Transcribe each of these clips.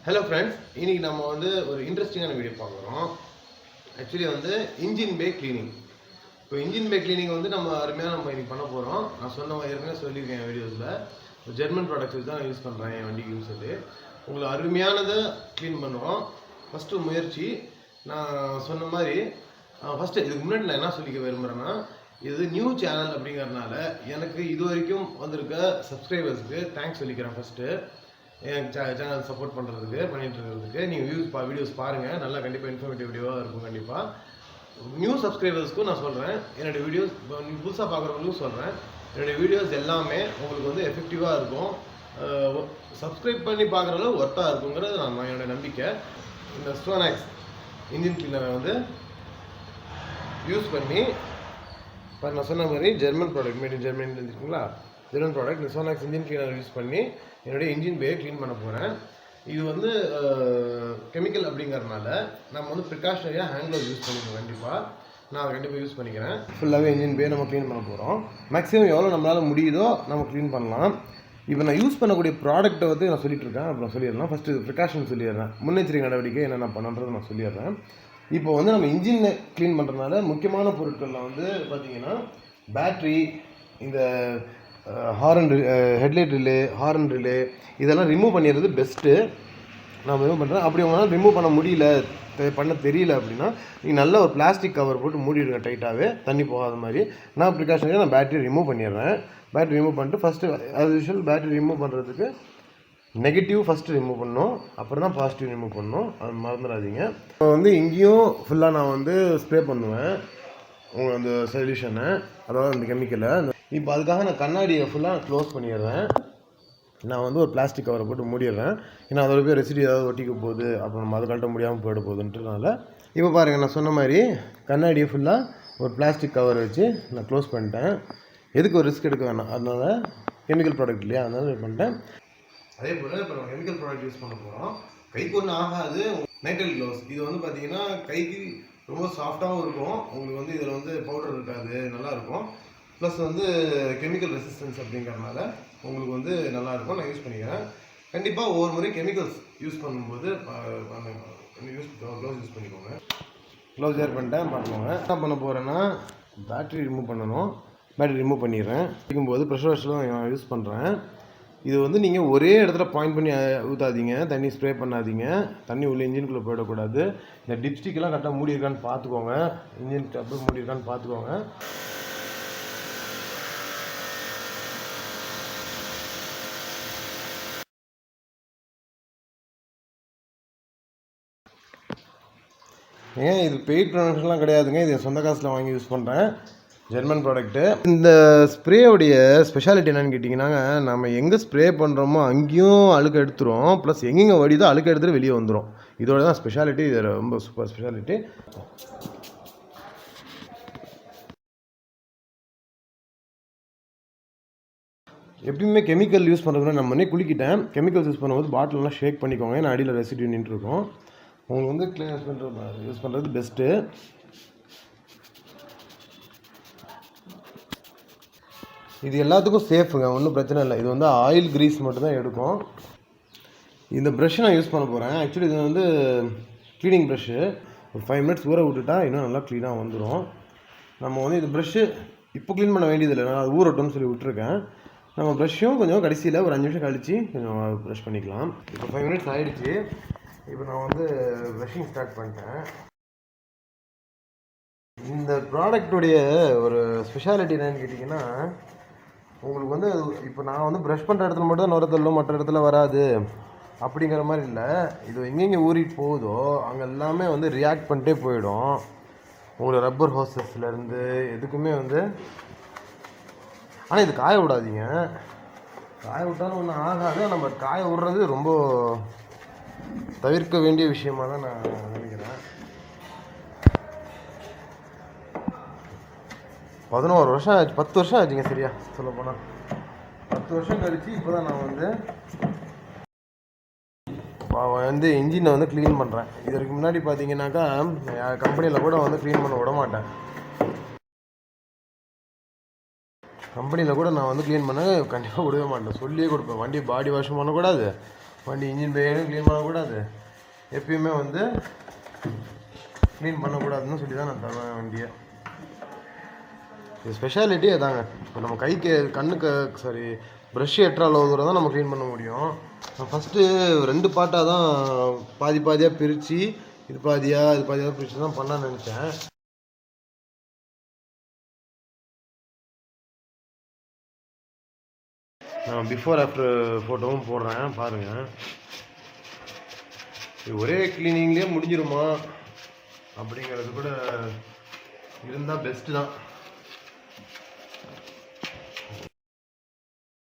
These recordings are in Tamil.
Hello friends, இன்னைக்கு நம்ம வந்து ஒரு இன்ட்ரஸ்டிங்கான வீடியோ பார்க்குறோம். ஆக்சுவலி வந்து இன்ஜின் பே கிளீனிங். இப்போ இன்ஜின் பே கிளீனிங் வந்து நம்ம இன்னைக்கு பண்ண போகிறோம். நான் ஏற்கனவே சொல்லியிருக்கேன் என் வீடியோஸில் ஜெர்மன் ப்ராடக்ட்ஸ் தான் யூஸ் பண்ணுறேன் என் வண்டிக்குன்னு சொல்லி. உங்களுக்கு அருமையானதை க்ளீன் பண்ணுறோம். ஃபஸ்ட்டு முயற்சி நான் சொன்ன மாதிரி ஃபஸ்ட்டு இதுக்கு முன்னாடி நான் என்ன சொல்லிக்க விரும்புகிறேன்னா, இது நியூ சேனல் அப்படிங்கிறதுனால எனக்கு இது வரைக்கும் வந்திருக்க சப்ஸ்கிரைபர்ஸுக்கு தேங்க்ஸ் சொல்லிக்கிறேன். ஃபஸ்ட்டு என் சேனல் சப்போர்ட் பண்ணுறதுக்கு பண்ணிகிட்டு இருக்கிறதுக்கு நீங்கள் வீடியோஸ் பாருங்கள், நல்லா கண்டிப்பாக இன்ஃபர்மேட்டிவ் வீடியோவாக இருக்கும். கண்டிப்பாக நியூ சப்ஸ்கிரைபர்ஸ்க்கும் நான் சொல்கிறேன், என்னுடைய வீடியோஸ் இப்போ நீங்கள் புதுசாக பார்க்குறவங்களுக்கும் சொல்கிறேன், என்னுடைய வீடியோஸ் எல்லாமே உங்களுக்கு வந்து எஃபெக்டிவாக இருக்கும். சப்ஸ்கிரைப் பண்ணி பார்க்குற அளவு ஒர்த்தாக இருக்குங்கிறது என்னோடய நம்பிக்கை. இந்த சோனாக்ஸ் இன்ஜின் கிளீனரை வந்து யூஸ் பண்ணி இப்போ நான் சொன்ன மாதிரி German product made in Germany இருக்குங்களா, ஜெர்மன் ப்ராடக்ட் இந்த சோனாக்ஸ் இன்ஜின் கிளீனர் யூஸ் பண்ணி என்னுடைய இன்ஜின் பேயை க்ளீன் பண்ண போகிறேன். இது வந்து கெமிக்கல் அப்படிங்கிறதுனால நம்ம வந்து ப்ரிகாஷனரியாக ஹேண்ட் க்ளவுஸ் யூஸ் பண்ணிக்கணும். கண்டிப்பாக நான் அதை கண்டிப்பாக யூஸ் பண்ணிக்கிறேன். ஃபுல்லாகவே இன்ஜின் பே நம்ம க்ளீன் பண்ண போகிறோம். மேக்ஸிமம் எவ்வளோ நம்மளால் முடியுதோ நம்ம க்ளீன் பண்ணலாம். இப்போ நான் யூஸ் பண்ணக்கூடிய ப்ராடக்ட்டை வந்து நான் சொல்லிட்டு இருக்கேன், அப்புறம் சொல்லிடுறேன். ஃபஸ்ட்டு ப்ரிகாஷன் சொல்லிடுறேன், முன்னெச்சரிக்கை நடவடிக்கை என்னென்ன பண்ணுறதை நான் சொல்லிடுறேன். இப்போ வந்து நம்ம இன்ஜினை க்ளீன் பண்ணுறதுனால முக்கியமான பொருட்களில் வந்து பார்த்திங்கன்னா பேட்ரி, இந்த horn headlight relay, horn relay இதெல்லாம் ரிமூவ் பண்ணிடுறது பெஸ்ட்டு. நான் ரிமூவ் பண்ணுறேன். அப்படி உங்களால் ரிமூவ் பண்ண முடியல, பண்ண தெரியல அப்படின்னா நீங்கள் நல்ல ஒரு பிளாஸ்டிக் கவர் போட்டு மூடிடுங்க டைட்டாகவே, தண்ணி போகாத மாதிரி. நான் ப்ரிகாஷனுக்கு நான் பேட்டரி ரிமூவ் பண்ணிடுறேன். பேட்டரி ரிமூவ் பண்ணிட்டு first as usual battery remove பண்ணுறதுக்கு நெகட்டிவ் ஃபஸ்ட்டு ரிமூவ் பண்ணணும், அப்புறம் தான் பாசிட்டிவ் ரிமூவ் பண்ணணும், அது மறந்துடாதீங்க. இப்போ வந்து இங்கேயும் ஃபுல்லாக நான் வந்து ஸ்ப்ரே பண்ணுவேன் உங்கள் அந்த சொல்யூஷனை, அதாவது அந்த கெமிக்கலை. இப்போ அதுக்காக நான் கண்ணாடியை ஃபுல்லாக க்ளோஸ் பண்ணிடுறேன். நான் வந்து ஒரு பிளாஸ்டிக் கவரை போட்டு மூடிடுறேன். ஏன்னா அதோட போய் ரெசிடி ஏதாவது ஒட்டிக்க போகுது, அப்புறம் நம்ம அதை கழட்ட முடியாமல் போயிட போகுதுன்றதுனால. இப்போ பாருங்கள், நான் சொன்ன மாதிரி கண்ணாடியை ஃபுல்லாக ஒரு பிளாஸ்டிக் கவர் வச்சு நான் க்ளோஸ் பண்ணிட்டேன். எதுக்கு ஒரு ரிஸ்க் எடுக்க வேணாம், அதனால் கெமிக்கல் ப்ராடக்ட் இல்லையா, அதனால இது பண்ணிட்டேன். அதே போல் இப்போ நம்ம கெமிக்கல் ப்ராடக்ட் யூஸ் பண்ண போகிறோம். கைக்கு ஒன்றும் ஆகாது. நைட்ரல் க்ளவுஸ் இது வந்து பார்த்திங்கன்னா கைக்கு ரொம்ப சாஃப்டாகவும் இருக்கும். உங்களுக்கு வந்து இதில் வந்து பவுடர் இருக்காது, நல்லாயிருக்கும். ப்ளஸ் வந்து கெமிக்கல் ரெசிஸ்டன்ஸ் அப்படிங்கிறதுனால உங்களுக்கு வந்து நல்லாயிருக்கும். நான் யூஸ் பண்ணிக்கிறேன். கண்டிப்பாக ஒவ்வொரு முறை கெமிக்கல்ஸ் யூஸ் பண்ணும்போது க்ளவுஸ் யூஸ் பண்ணிக்கோங்க. க்ளவுஸ் ஏர் பண்ணிட்டேன், பார்த்துக்கோங்க. என்ன பண்ண போகிறேன்னா பேட்ரி ரிமூவ் பண்ணணும். பேட்ரி ரிமூவ் பண்ணிடுறேன். இருக்கும்போது ப்ரெஷர் வாஷில் நான் யூஸ் பண்ணுறேன். இது வந்து நீங்கள் ஒரே இடத்துல பாயிண்ட் பண்ணி ஊற்றாதீங்க, தண்ணி ஸ்ப்ரே பண்ணாதீங்க. தண்ணி உள்ள இன்ஜின்குள்ளே போயிடக்கூடாது. இந்த டிப்ஸ்டிக்கெல்லாம் கரெக்டாக மூடி இருக்கான்னு பார்த்துக்கோங்க, இன்ஜின் டப்பு மூடி இருக்கான்னு பார்த்துக்கோங்க. ஏன் இது பெய்ட் ப்ரொடக்ஷன்லாம் கிடையாதுங்க, இது சொந்த காசில் வாங்கி யூஸ் பண்ணுறேன், ஜெர்மன் ப்ராடக்ட்டு. இந்த ஸ்ப்ரேயோடைய ஸ்பெஷாலிட்டி என்னென்னு கேட்டிங்கன்னா, நம்ம எங்கே ஸ்ப்ரே பண்ணுறோமோ அங்கேயும் அழுக்கு எடுத்துரும், ப்ளஸ் எங்கெங்கே வடிதோ அழுக்கு எடுத்துகிட்டு வெளியே வந்துடும். இதோட தான் ஸ்பெஷாலிட்டி. இது ரொம்ப சூப்பர் ஸ்பெஷாலிட்டி. எப்பயுமே கெமிக்கல் யூஸ் பண்ணுறதுனா நம்ம முன்னே குளிக்கிட்டேன். கெமிக்கல்ஸ் யூஸ் பண்ணும்போது பாட்டிலெலாம் ஷேக் பண்ணிக்கோங்க, ஏன்னா அடியில் ரெசிடியூ நின்றுருக்கும். உங்களுக்கு வந்து க்ளீன் யூஸ் பண்ணுறது பெஸ்ட்டு. இது எல்லாத்துக்கும் சேஃபுங்க, ஒன்றும் பிரச்சனை இல்லை. இது வந்து ஆயில் கிரீஸ் மட்டும்தான் எடுக்கும். இந்த ப்ரஷ்ஷை நான் யூஸ் பண்ண போகிறேன். ஆக்சுவலி இது வந்து க்ளீனிங் ப்ரஷ்ஷு. ஒரு 5 மினிட்ஸ் ஊற விட்டுட்டா இன்னும் நல்லா க்ளீனாக வந்துடும். நம்ம வந்து இந்த ப்ரஷ்ஷு இப்போ க்ளீன் பண்ண வேண்டியதில்லை, நான் அது ஊறட்டும்னு சொல்லி விட்டுருக்கேன். நம்ம ப்ரஷ்ஷும் கொஞ்சம் கடைசியில் ஒரு 5 நிமிஷம் கழித்து கொஞ்சம் ப்ரஷ் பண்ணிக்கலாம். இப்போ 5 மினிட்ஸ் ஆகிடுச்சு. இப்போ நான் வந்து ப்ரஷிங் ஸ்டார்ட் பண்ணிட்டேன். இந்த ப்ராடக்டுடைய ஒரு ஸ்பெஷாலிட்டி என்னன்னு கேட்டிங்கன்னா, உங்களுக்கு வந்து இப்போ நான் வந்து ப்ரஷ் பண்ணுற இடத்துல மட்டும் தான் நுரத்தள்ளும், மற்ற இடத்துல வராது அப்படிங்கிற மாதிரி இல்லை. இது எங்கெங்கே ஊறிட்டு போகுதோ அங்கே எல்லாமே வந்து ரியாக்ட் பண்ணிட்டே போயிடும். உங்களுக்கு ரப்பர் ஹோசஸ்லேருந்து எதுக்குமே வந்து. ஆனால் இது காய விடாதீங்க, காய விட்டாலும் ஒன்றும் ஆகாது. நம்ம காய விடுறது ரொம்ப தவிர்க்க வேண்டிய விஷயமாக தான் நான் நினைக்கிறேன். 11 வருஷம் ஆச்சு, 10 வருஷம் ஆச்சுங்க சரியா சொல்ல போனால். 10 வருஷம் கழிச்சு இப்போ தான் நான் வந்து இன்ஜினை வந்து க்ளீன் பண்ணுறேன். இதற்கு முன்னாடி பார்த்தீங்கன்னாக்கா கம்பெனியில் கூட வந்து க்ளீன் பண்ண விட மாட்டேன். கம்பெனியில் கூட நான் வந்து க்ளீன் பண்ண கண்டிப்பாக விடவே மாட்டேன், சொல்லியே கொடுப்பேன். வண்டி பாடி வாஷும் பண்ணக்கூடாது, வண்டி இன்ஜின் பேயும் க்ளீன் பண்ணக்கூடாது, எப்பயுமே வந்து க்ளீன் பண்ணக்கூடாதுன்னு சொல்லி தான் நான் தருவேன் வண்டியை. இது ஸ்பெஷாலிட்டி அதாங்க. இப்போ நம்ம கைக்கு கண்ணுக்கு சாரி ப்ரஷ் எட்டுற அளவு தூரம் தான் நம்ம க்ளீன் பண்ண முடியும். நான் ஃபஸ்ட்டு 2 பார்ட்டாக தான் பாதியாக பிரித்து இது பாதியாக பிரித்து தான் பண்ணான்னு நினச்சேன். நான் பிஃபோர் ஆஃப்டர் ஃபோட்டோவும் போடுறேன் பாருங்கள். இது ஒரே க்ளீனிங்லேயே முடிஞ்சிருமா அப்படிங்கிறது கூட இருந்தால் பெஸ்ட்டு தான்.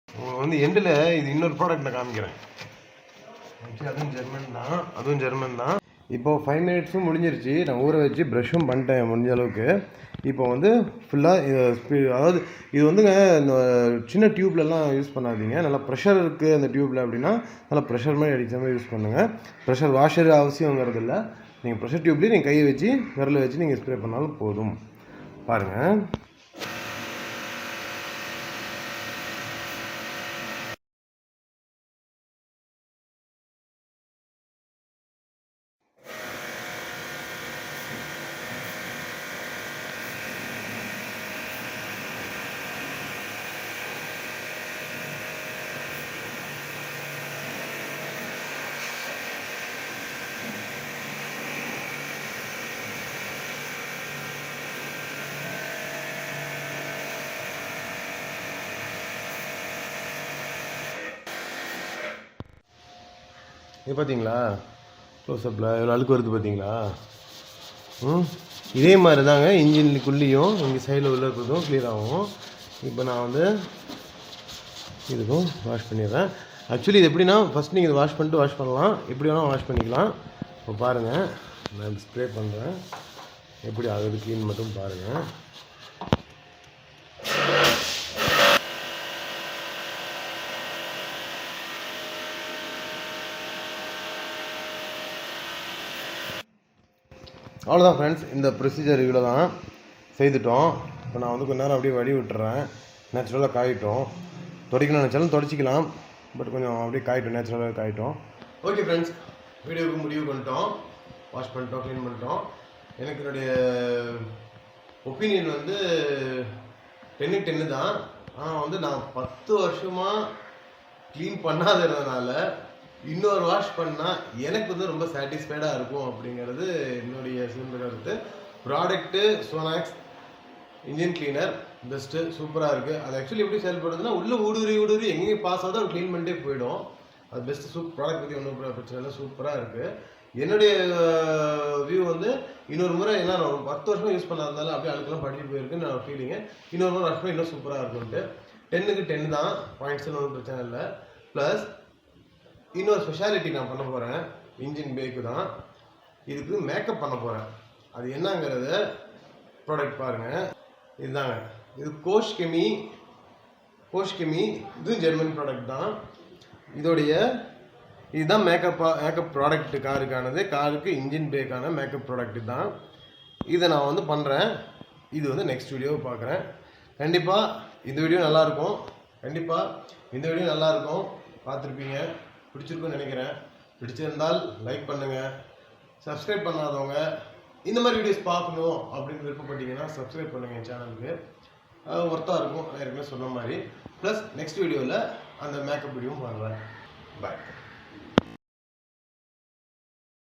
உங்களுக்கு வந்து எண்டில் இது இன்னொரு ப்ராடக்ட் நான் காமிக்கிறேன். அதுவும் ஜெர்மன் தான். இப்போது 5 மினிட்ஸும் முடிஞ்சிருச்சு. நான் ஊற வச்சு ப்ரஷ்ஷும் பண்ணிட்டேன் முடிஞ்ச அளவுக்கு. இப்போ வந்து ஃபுல்லாக அதாவது இது வந்துங்க இந்த சின்ன டியூப்லலாம் யூஸ் பண்ணாதீங்க. நல்லா ப்ரெஷர் இருக்குது அந்த டியூப்பில் அப்படின்னா நல்லா ப்ரெஷர் மாதிரி அடிக்கிற மாதிரி யூஸ் பண்ணுங்கள். ப்ரெஷர் வாஷர் அவசியங்கிறது இல்லை. நீங்கள் ப்ரெஷர் டியூப்லேயே நீங்கள் கையை வச்சு விரலை வச்சு நீங்கள் ஸ்ப்ரே பண்ணாலும் போதும். பாருங்கள். இது பார்த்தீங்களா க்ளோஸ்அப்பில் எவ்வளோ அழுக்கு வருது பார்த்தீங்களா? இதே மாதிரி தாங்க இன்ஜினுக்குள்ளேயும் இங்கே சைடில் உள்ள இருக்கிறதும் க்ளியர் ஆகும். இப்போ நான் வந்து இதுக்கும் வாஷ் பண்ணிடுறேன். ஆக்சுவலி இது எப்படின்னா ஃபஸ்ட் நீங்கள் இதை வாஷ் பண்ணலாம், எப்படி வேணால் வாஷ் பண்ணிக்கலாம். இப்போ பாருங்கள், நான் ஸ்ப்ரே பண்ணுறேன் எப்படி ஆகுது க்ளீன் மட்டும் பாருங்கள். அவ்வளோதான் ஃப்ரெண்ட்ஸ், இந்த ப்ரொசீஜர் இவ்வளோ தான் செய்துட்டோம். இப்போ நான் வந்து கொஞ்ச நேரம் அப்படியே வடி விட்டுறேன். நேச்சுரலாக காயிட்டோம். துடைக்கணும் நினச்சாலும் துடைச்சிக்கலாம், பட் கொஞ்சம் அப்படியே காயிட்டோம், நேச்சுரலாக காயிட்டோம். ஓகே ஃப்ரெண்ட்ஸ், வீடியோவுக்கு முடிவு பண்ணிட்டோம், வாஷ் பண்ணிட்டோம், க்ளீன் பண்ணிட்டோம். எனக்கு என்னுடைய ஒப்பீனியன் வந்து 10க்கு 10 தான். ஆனால் வந்து நான் 10 வருஷமாக க்ளீன் பண்ணாத இருந்ததுனால இன்னொரு வாஷ் பண்ணால் எனக்கு வந்து ரொம்ப சாட்டிஸ்ஃபைடாக இருக்கும் அப்படிங்கிறது என்னுடைய சிறந்த கருத்து. ப்ராடக்ட்டு சோனாக்ஸ் இன்ஜின் கிளீனர் பெஸ்ட்டு, சூப்பராக இருக்குது. அது ஆக்சுவலி எப்படி செயல்படுதுன்னா உள்ளே ஊடுருவி எங்கேயும் பாஸ் ஆகுதோ அது க்ளீன் பண்ணிட்டே போயிடும். அது பெஸ்ட்டு. ப்ராடக்ட் பற்றி ஒன்றும் பிரச்சனை இல்லை, சூப்பராக இருக்குது. என்னுடைய வியூ வந்து இன்னொரு முறை ஏன்னா நான் ஒரு 10 வருஷமாக யூஸ் பண்ணாதனால அப்படியே அழுக்கெல்லாம் படிச்சு போயிருக்குன்னு நான் ஃபீலிங்கு. இன்னொரு முறை வாஷ் பண்ணி இன்னும் சூப்பராக இருக்குன்ட்டு 10க்கு 10 தான், பாயிண்ட்ஸ்னு ஒன்றும் பிரச்சனை இல்லை. ப்ளஸ் இன்னொரு ஸ்பெஷாலிட்டி நான் பண்ண போகிறேன், இன்ஜின் பேக்கு தான். இதுக்கு மேக்கப் பண்ண போகிறேன். அது என்னங்கிறத ப்ராடக்ட் பாருங்கள். இதுதாங்க, இது கோச்-கெமி, இதுவும் ஜெர்மன் ப்ராடக்ட் தான். இதுதான் மேக்கப் ப்ராடக்ட் காருக்கானது. காருக்கு இன்ஜின் பேக்கான மேக்கப் ப்ராடக்ட் தான். இதை நான் வந்து பண்ணுறேன். இது வந்து நெக்ஸ்ட் வீடியோவை பார்க்குறேன். கண்டிப்பாக இந்த வீடியோ நல்லாயிருக்கும். பார்த்துருப்பீங்க, பிடிச்சிருக்குன்னு நினைக்கிறேன். பிடிச்சிருந்தால் லைக் பண்ணுங்கள். சப்ஸ்கிரைப் பண்ணாதவங்க இந்த மாதிரி வீடியோஸ் பார்க்கணும் அப்படின்னு விருப்பப்பட்டீங்கன்னா சப்ஸ்கிரைப் பண்ணுங்கள் என் சேனலுக்கு. ஒர்த்தாக இருக்கும், நான் ஏற்கனவே சொன்ன மாதிரி. ப்ளஸ் நெக்ஸ்ட் வீடியோவில் அந்த மேக்கப் வீடியோவும் பண்ணுறேன். பாய்.